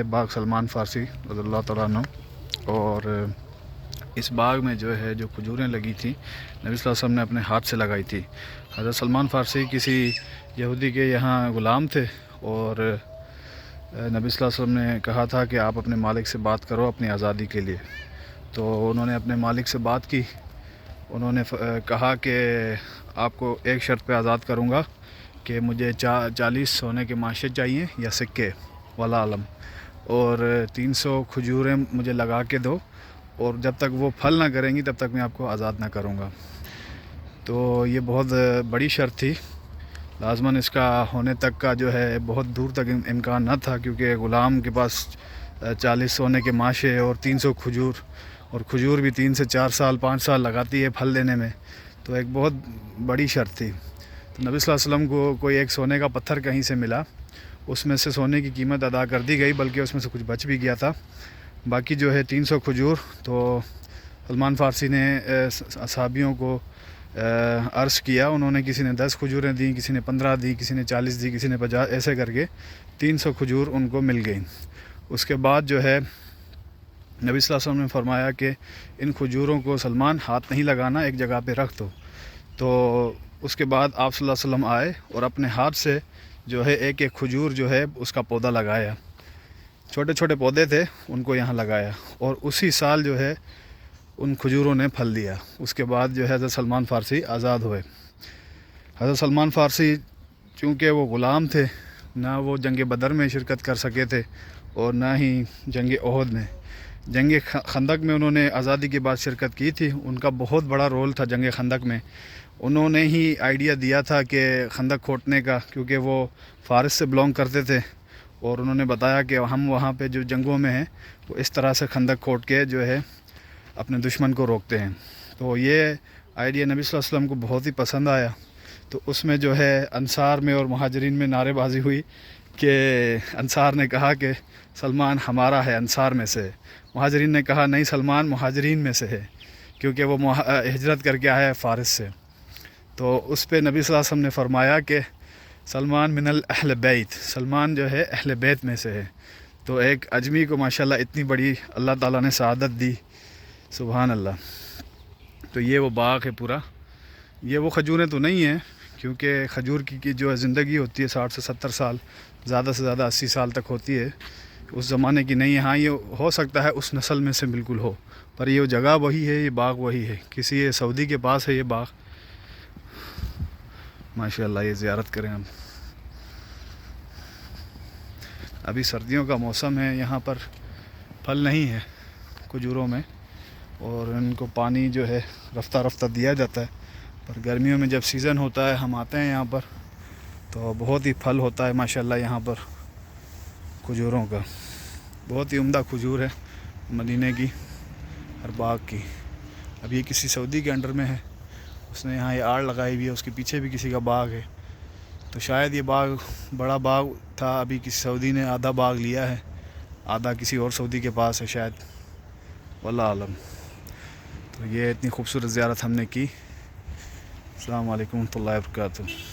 ہے باغ سلمان فارسی رضی اللہ تعالیٰ عنہ، اور اس باغ میں جو ہے جو کھجوریں لگی تھیں نبی صلی اللہ علیہ وسلم نے اپنے ہاتھ سے لگائی تھی۔ حضرت سلمان فارسی کسی یہودی کے یہاں غلام تھے، اور نبی صلی اللہ علیہ وسلم نے کہا تھا کہ آپ اپنے مالک سے بات کرو اپنی آزادی کے لیے۔ تو انہوں نے اپنے مالک سے بات کی، انہوں نے کہا کہ آپ کو ایک شرط پہ آزاد کروں گا کہ مجھے 40 سونے کے ماشے چاہیے یا سکے والا علم، اور 300 کھجوریں مجھے لگا کے دو، اور جب تک وہ پھل نہ کریں گی تب تک میں آپ کو آزاد نہ کروں گا۔ تو یہ بہت بڑی شرط تھی، لازماً اس کا ہونے تک کا جو ہے بہت دور تک امکان نہ تھا، کیونکہ غلام کے پاس 40 سونے کے ماشے اور 300 کھجور، اور کھجور بھی 3 سے 4 سال 5 سال لگاتی ہے پھل دینے میں، تو ایک بہت بڑی شرط تھی۔ تو نبی صلی اللہ علیہ وسلم کو کوئی ایک سونے کا پتھر کہیں سے ملا، اس میں سے سونے کی قیمت ادا کر دی گئی، بلکہ اس میں سے کچھ بچ بھی گیا تھا۔ باقی جو ہے 300 کھجور تو سلمان فارسی نے اصحابیوں کو عرض کیا، انہوں نے کسی نے 10 کھجوریں دیں، کسی نے 15 دی، کسی نے 40 دی، کسی نے 50، ایسے کر کے 300 کھجور ان کو مل گئیں۔ اس کے بعد جو ہے نبی صلی اللہ علیہ وسلم نے فرمایا کہ ان کھجوروں کو سلمان ہاتھ نہیں لگانا، ایک جگہ پہ رکھ دو۔ تو اس کے بعد آپ صلی اللہ علیہ وسلم آئے اور اپنے ہاتھ سے جو ہے ایک ایک کھجور جو ہے اس کا پودا لگایا، چھوٹے چھوٹے پودے تھے ان کو یہاں لگایا، اور اسی سال جو ہے ان کھجوروں نے پھل دیا۔ اس کے بعد جو ہے حضرت سلمان فارسی آزاد ہوئے۔ حضرت سلمان فارسی چونکہ وہ غلام تھے، نہ وہ جنگ بدر میں شرکت کر سکے تھے اور نہ ہی جنگ احد میں۔ جنگ خندق میں انہوں نے آزادی کے بعد شرکت کی تھی، ان کا بہت بڑا رول تھا جنگ خندق میں۔ انہوں نے ہی آئیڈیا دیا تھا کہ خندق کھودنے کا، کیونکہ وہ فارس سے بلونگ کرتے تھے، اور انہوں نے بتایا کہ ہم وہاں پہ جو جنگوں میں ہیں وہ اس طرح سے خندق کھود کے جو ہے اپنے دشمن کو روکتے ہیں۔ تو یہ آئیڈیا نبی صلی اللہ علیہ وسلم کو بہت ہی پسند آیا، تو اس میں جو ہے انصار میں اور مہاجرین میں نعرے بازی ہوئی کہ انصار نے کہا کہ سلمان ہمارا ہے، انصار میں سے۔ مہاجرین نے کہا نہیں، سلمان مہاجرین میں سے ہے، کیونکہ وہ ہجرت کر کے آیا ہے فارس سے۔ تو اس پہ نبی صلی اللہ علیہ وسلم نے فرمایا کہ سلمان من اہل بیت، سلمان جو ہے اہل بیت میں سے ہے۔ تو ایک اجمی کو ماشاءاللہ اتنی بڑی اللہ تعالیٰ نے سعادت دی، سبحان اللہ۔ تو یہ وہ باغ ہے پورا، یہ وہ کھجوریں تو نہیں ہیں، کیونکہ کھجور کی جو زندگی ہوتی ہے 60 سے 70 سال، زیادہ سے زیادہ 80 سال تک ہوتی ہے، اس زمانے کی نہیں ہے۔ ہاں یہ ہو سکتا ہے اس نسل میں سے بالکل ہو، پر یہ جگہ وہی ہے، یہ باغ وہی ہے، کسی یہ سعودی کے پاس ہے یہ باغ۔ ماشاءاللہ یہ زیارت کریں ہم۔ ابھی سردیوں کا موسم ہے، یہاں پر پھل نہیں ہے کھجوروں میں، اور ان کو پانی جو ہے رفتہ رفتہ دیا جاتا ہے، پر گرمیوں میں جب سیزن ہوتا ہے ہم آتے ہیں یہاں پر تو بہت ہی پھل ہوتا ہے ماشاءاللہ یہاں پر کھجوروں کا۔ بہت ہی عمدہ کھجور ہے مدینے کی، ہر باغ کی۔ اب یہ کسی سعودی کے انڈر میں ہے، اس نے یہاں یہ آڑ لگائی ہوئی ہے، اس کے پیچھے بھی کسی کا باغ ہے، تو شاید یہ باغ بڑا باغ تھا، ابھی کسی سعودی نے آدھا باغ لیا ہے، آدھا کسی اور سعودی کے پاس ہے شاید، واللہ عالم۔ تو یہ اتنی خوبصورت زیارت ہم نے کی۔ السلام علیکم ورحمۃ اللہ وبرکاتہ۔